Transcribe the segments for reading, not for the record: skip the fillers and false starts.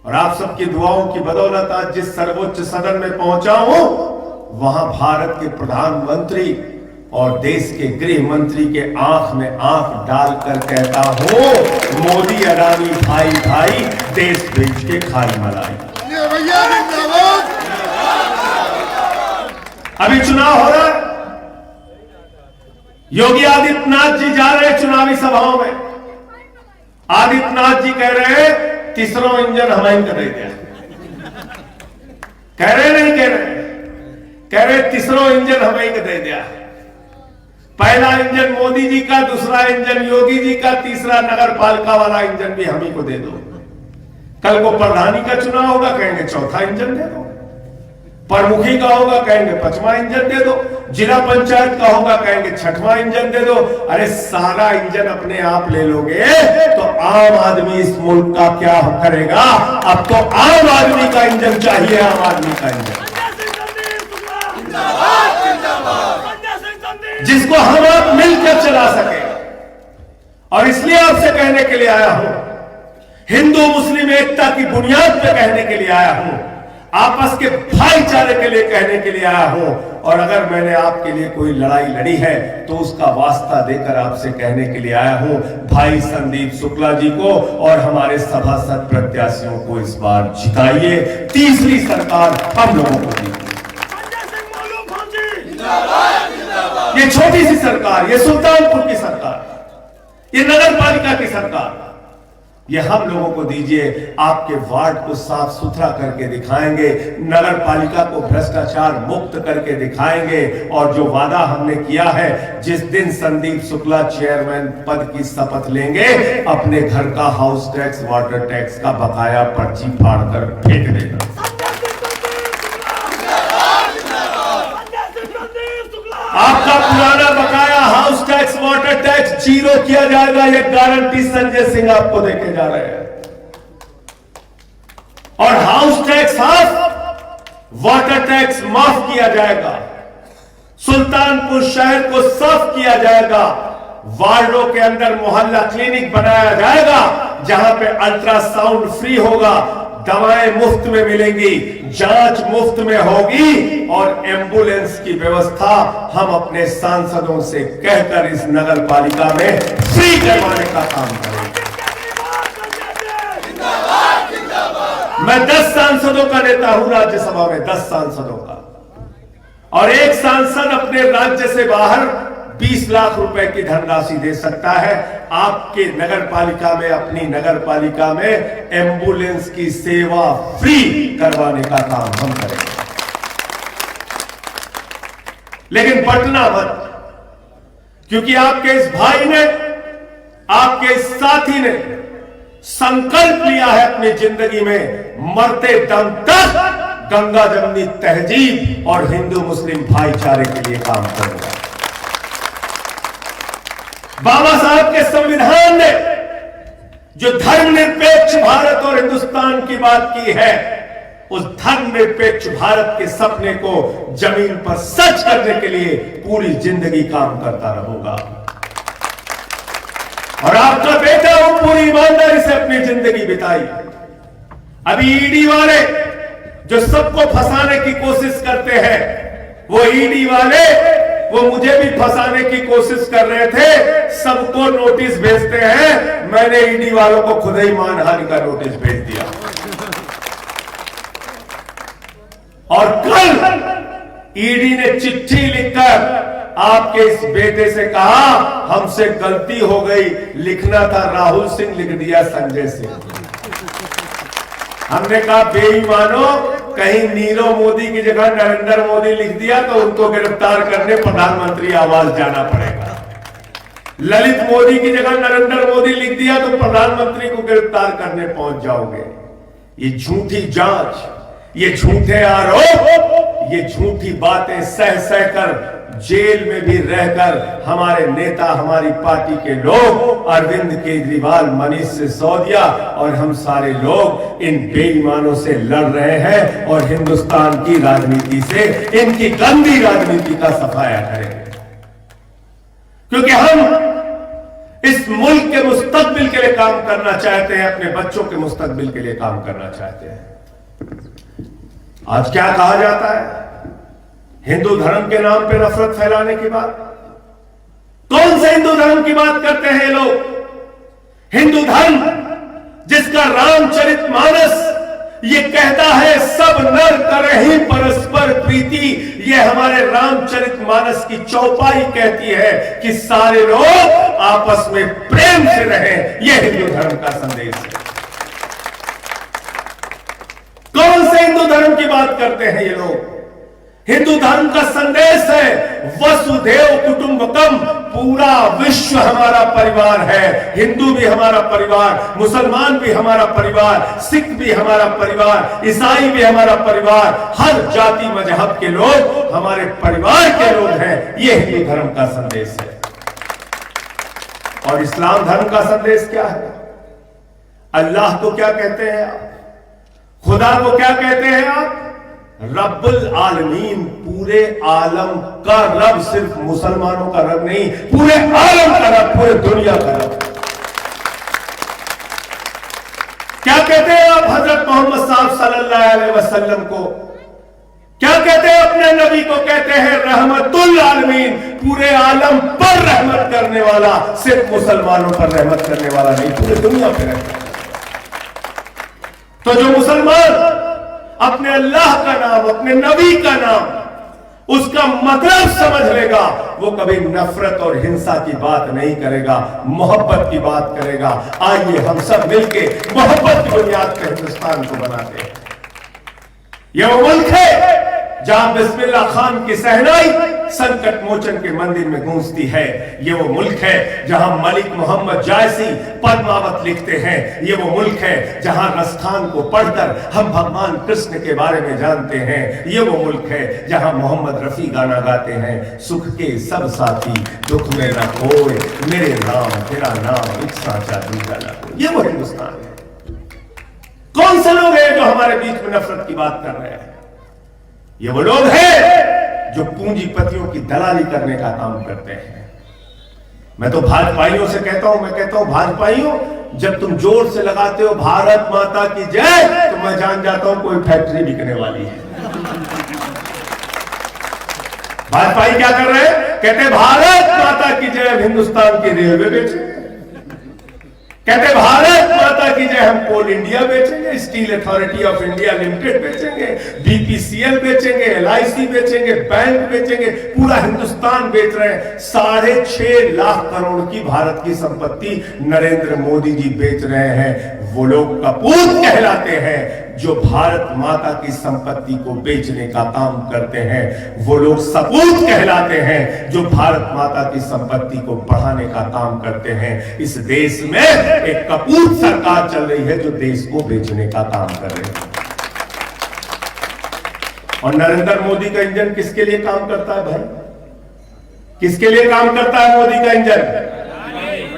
और आप सबकी दुआओं की बदौलत आज जिस सर्वोच्च सदन में पहुंचा हूं, वहां भारत के प्रधानमंत्री और देश के गृह मंत्री के आंख में आंख डालकर कहता हूं, मोदी अडानी भाई भाई, देश बेच के खाई मलाई। अभी चुनाव हो रहा है, योगी आदित्यनाथ जी जा रहे हैं चुनावी सभाओं में। आदित्यनाथ जी कह रहे हैं तीसरा इंजन हमें दे दिया। कह रहे नहीं कह रहे तीसरा इंजन हमें दे दिया। पहला इंजन मोदी जी का, दूसरा इंजन योगी जी का, तीसरा नगर पालिका वाला इंजन भी हम ही को दे दो। कल को प्रधानी का चुनाव होगा, कहेंगे चौथा इंजन दे दो। प्रमुखी का होगा, कहेंगे पांचवा इंजन दे दो। जिला पंचायत का होगा, कहेंगे छठवां इंजन दे दो। अरे सारा इंजन अपने आप ले लोगे तो आम आदमी इस मुल्क का क्या करेगा? अब तो आम आदमी का इंजन चाहिए, आम आदमी का इंजन, जिसको हम आप मिलकर चला सके। और इसलिए आपसे कहने के लिए आया हूं, हिंदू मुस्लिम एकता की बुनियाद पर कहने के लिए आया हूं, आपस के भाईचारे के लिए कहने के लिए आया हूं। और अगर मैंने आपके लिए कोई लड़ाई लड़ी है तो उसका वास्ता देकर आपसे कहने के लिए आया हूं, भाई संदीप शुक्ला जी को और हमारे सभासद प्रत्याशियों को इस बार जिताइए। तीसरी सरकार हम लोगों को दीजिए। ये छोटी सी सरकार, ये सुल्तानपुर की सरकार, ये नगर पालिका की सरकार, ये हम लोगों को दीजिए। आपके वार्ड को साफ सुथरा करके दिखाएंगे, नगर पालिका को भ्रष्टाचार मुक्त करके दिखाएंगे। और जो वादा हमने किया है, जिस दिन संदीप शुक्ला चेयरमैन पद की शपथ लेंगे, अपने घर का हाउस टैक्स, वाटर टैक्स का बकाया पर्ची फाड़कर फेंक देगा। आपका पुराना बकाया house tax, water tax zero किया जाएगा। ये गारंटी संजय सिंह आपको देके जा रहे हैं। और house tax half, water tax माफ किया जाएगा। सुल्तानपुर शहर को साफ किया जाएगा। वार्डों के अंदर मोहल्ला क्लिनिक बनाया जाएगा, जहां पे अल्ट्रासाउंड फ्री होगा, दवाएं मुफ्त में मिलेंगी, जांच मुफ्त में होगी और एम्बुलेंस की व्यवस्था हम अपने सांसदों से कहकर इस नगर पालिका में फ्री करवाने का काम करेंगे। मैं 10 सांसदों का नेता हूं राज्यसभा में, 10 सांसदों का, और एक सांसद अपने राज्य से बाहर 20 लाख रुपए की धनराशि दे सकता है आपके नगर पालिका में, अपनी नगर पालिका में एम्बुलेंस की सेवा फ्री करवाने का काम हम करेंगे। लेकिन बटना मत, क्योंकि आपके इस भाई ने, आपके इस साथी ने संकल्प लिया है अपनी जिंदगी में मरते दम तक गंगा जमनी तहजीब और हिंदू मुस्लिम भाईचारे के लिए काम करेगा। बाबा साहब के संविधान ने जो धर्मनिरपेक्ष भारत और हिंदुस्तान की बात की है, उस धर्मनिरपेक्ष भारत के सपने को जमीन पर सच करने के लिए पूरी जिंदगी काम करता रहूंगा। और आपका बेटा वो पूरी ईमानदारी से अपनी जिंदगी बिताई। अभी ईडी वाले जो सबको फंसाने की कोशिश करते हैं, वो ईडी वाले वो मुझे भी फंसाने की कोशिश कर रहे थे, सबको नोटिस भेजते हैं। मैंने ईडी वालों को खुद ही मानहानि का नोटिस भेज दिया। और कल ईडी ने चिट्ठी लिखकर आपके इस बेटे से कहा, हमसे गलती हो गई, लिखना था राहुल सिंह, लिख दिया संजय सिंह। हमने कहा बेईमानो, कहीं नीरव मोदी की जगह नरेंद्र मोदी लिख दिया तो उनको गिरफ्तार करने प्रधानमंत्री आवास जाना पड़ेगा। ललित मोदी की जगह नरेंद्र मोदी लिख दिया तो प्रधानमंत्री को गिरफ्तार करने पहुंच जाओगे। ये झूठी जांच, ये झूठे आरोप, ये झूठी बातें सह सहकर जेल में भी रहकर हमारे नेता, हमारी पार्टी के लोग, अरविंद केजरीवाल, मनीष सिसोदिया और हम सारे लोग इन बेईमानों से लड़ रहे हैं और हिंदुस्तान की राजनीति से इनकी गंदी राजनीति का सफाया करेंगे। क्योंकि हम इस मुल्क के मुस्तकबिल के लिए काम करना चाहते हैं, अपने बच्चों के मुस्तकबिल के लिए काम करना चाहते हैं। आज क्या कहा जाता है? हिंदू धर्म के नाम पे नफरत फैलाने की बात। कौन से हिंदू धर्म की बात करते हैं ये लोग? हिंदू धर्म जिसका रामचरितमानस ये कहता है सब नर करहिं परस्पर प्रीति, ये हमारे रामचरितमानस की चौपाई कहती है कि सारे लोग आपस में प्रेम से रहें। यह हिंदू धर्म का संदेश है। कौन से हिंदू धर्म की बात करते हैं ये लोग? हिंदू धर्म का संदेश है वसुधैव कुटुंबकम, पूरा विश्व हमारा परिवार है। हिंदू भी हमारा परिवार, मुसलमान भी हमारा परिवार, सिख भी हमारा परिवार, ईसाई भी हमारा परिवार, हर जाति मजहब के लोग हमारे परिवार के लोग हैं। यह हिंदू धर्म का संदेश है। और इस्लाम धर्म का संदेश क्या है? अल्लाह को क्या कहते हैं आप? खुदा को क्या कहते हैं आप? रब्बुल आलमीन, पूरे आलम का रब, सिर्फ मुसलमानों का रब नहीं, पूरे आलम का रब, पूरे दुनिया का रब। क्या कहते हैं आप हजरत मोहम्मद साहब सल्लल्लाहु अलैहि वसल्लम को? क्या कहते हैं अपने नबी को? कहते हैं रहमतुल आलमीन, पूरे आलम पर रहमत करने वाला, सिर्फ मुसलमानों पर रहमत करने वाला नहीं, पूरे दुनिया पर रहमत। तो जो मुसलमान अपने अल्लाह का नाम, अपने नबी का नाम, उसका मतलब समझ लेगा, वो कभी नफरत और हिंसा की बात नहीं करेगा, मोहब्बत की बात करेगा। आइए हम सब मिलके मोहब्बत की बुनियाद पर हिंदुस्तान को बनाते हैं। यह वो मुल्क है जहां बिस्मिल्लाह खान की सहनाई संकट मोचन के मंदिर में गूंजती है। ये वो मुल्क है जहां मलिक मोहम्मद जायसी पद्मावत लिखते हैं। ये वो मुल्क है जहां रसखान को पढ़कर हम भगवान कृष्ण के बारे में जानते हैं। ये वो मुल्क है जहां मोहम्मद रफी गाना गाते हैं, सुख के सब साथी दुख में न खोए, मेरे नाम तेरा नाम एक साचा दूजा न कोई। ये वो हिंदुस्तान है। कौन से लोग हैं जो हमारे बीच में नफरत की बात कर रहे हैं? ये वो लोग हैं जो पूंजीपतियों की दलाली करने का काम करते हैं। मैं तो भाजपाइयों से कहता हूं, मैं कहता हूं भाजपाइयों, जब तुम जोर से लगाते हो भारत माता की जय, तो मैं जान जाता हूं कोई फैक्ट्री बिकने वाली है। भाजपाई क्या कर रहे हैं? कहते भारत माता की जय, हिंदुस्तान की रेलवे बेचेंगे। कहते भारत माता की जय, हम कोल इंडिया बेचेंगे, steel authority of India limited बेचेंगे, बीपीसीएल बेचेंगे, एलआईसी बेचेंगे, बैंक बेचेंगे, पूरा हिंदुस्तान बेच रहे हैं। 6.5 लाख करोड़ की भारत की संपत्ति नरेंद्र मोदी जी बेच रहे हैं। वो लोग कपूत कहलाते हैं जो भारत माता की संपत्ति को बेचने का काम करते हैं। वो लोग सपूत कहलाते हैं जो भारत माता की संपत्ति को बढ़ाने का काम करते हैं। इस देश में एक कपूत सरकार चल रही है जो देश को बेचने का काम कर रही है। और नरेंद्र मोदी का इंजन किसके लिए काम करता है भाई? किसके लिए काम करता है मोदी का इंजन?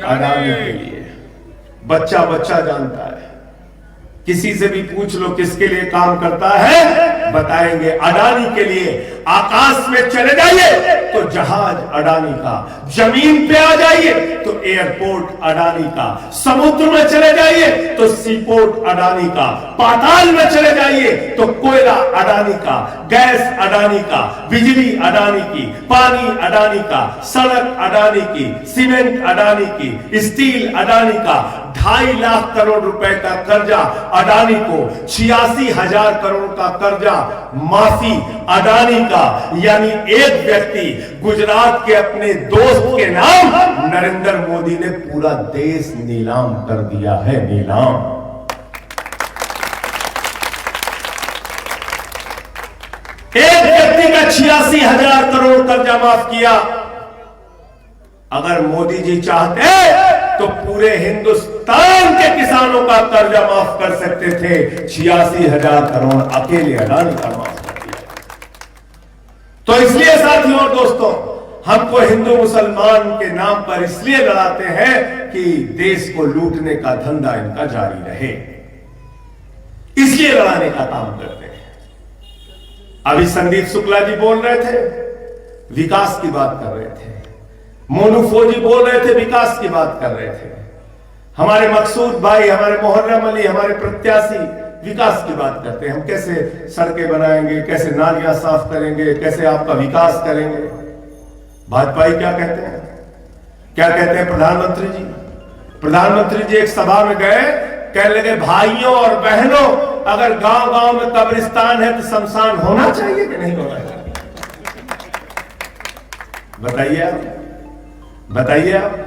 अडानी के लिए। बच्चा बच्चा जानता है। किसी से भी पूछ लो किसके लिए काम करता है, बताएंगे अडानी के लिए। आकाश में चले जाइए तो जहाज अडानी का, जमीन पे आ जाइए तो एयरपोर्ट अडानी का, समुद्र में चले जाइए तो सीपोर्ट अडानी का, पाताल में चले जाइए तो कोयला अडानी का, गैस अडानी का, बिजली अडानी की, पानी अडानी का, सड़क अडानी की, सीमेंट अडानी की, स्टील अडानी का। 2.5 लाख करोड़ रुपए का कर्जा अडानी को, 86,000 करोड़ का कर्जा माफी अडानी का। यानी एक व्यक्ति गुजरात के अपने दोस्त के नाम नरेंद्र मोदी ने पूरा देश नीलाम कर दिया है। नीलाम। एक व्यक्ति का 86,000 करोड़ कर्जा माफ किया। अगर मोदी जी चाहते तो पूरे हिंदुस्तान के किसानों का कर्जा माफ कर सकते थे। 86,000 करोड़ अकेले अडानी का माफ कर दिया। तो इसलिए साथियों और दोस्तों, हमको हिंदू मुसलमान के नाम पर इसलिए लड़ाते हैं कि देश को लूटने का धंधा इनका जारी रहे, इसलिए लड़ाने का काम करते हैं। अभी संदीप शुक्ला जी बोल रहे थे, विकास की बात कर रहे थे। मोनू फौजी बोल रहे थे, विकास की बात कर रहे थे। हमारे मकसूद भाई, हमारे मोहर्रम अली, हमारे प्रत्याशी विकास की बात करते हैं। हम कैसे सड़कें बनाएंगे, कैसे नालियां साफ करेंगे, कैसे आपका विकास करेंगे। भाजपा क्या कहते हैं, क्या कहते हैं प्रधानमंत्री जी? प्रधानमंत्री जी एक सभा में गए, कहने लगे भाइयों और बहनों, अगर गांव गांव में कब्रिस्तान है तो शमशान होना चाहिए कि नहीं होना चाहिए? बताइए आप, बताइए आप।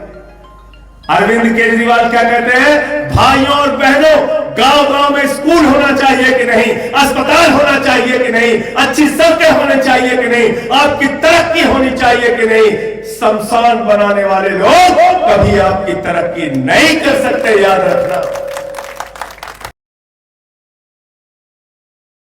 अरविंद केजरीवाल क्या कहते हैं, भाइयों और बहनों, गांव गांव में स्कूल होना चाहिए कि नहीं, अस्पताल होना चाहिए कि नहीं, अच्छी सड़कें होनी चाहिए कि नहीं, आपकी तरक्की होनी चाहिए कि नहीं। शमशान बनाने वाले लोग कभी आपकी तरक्की नहीं कर सकते, याद रखना।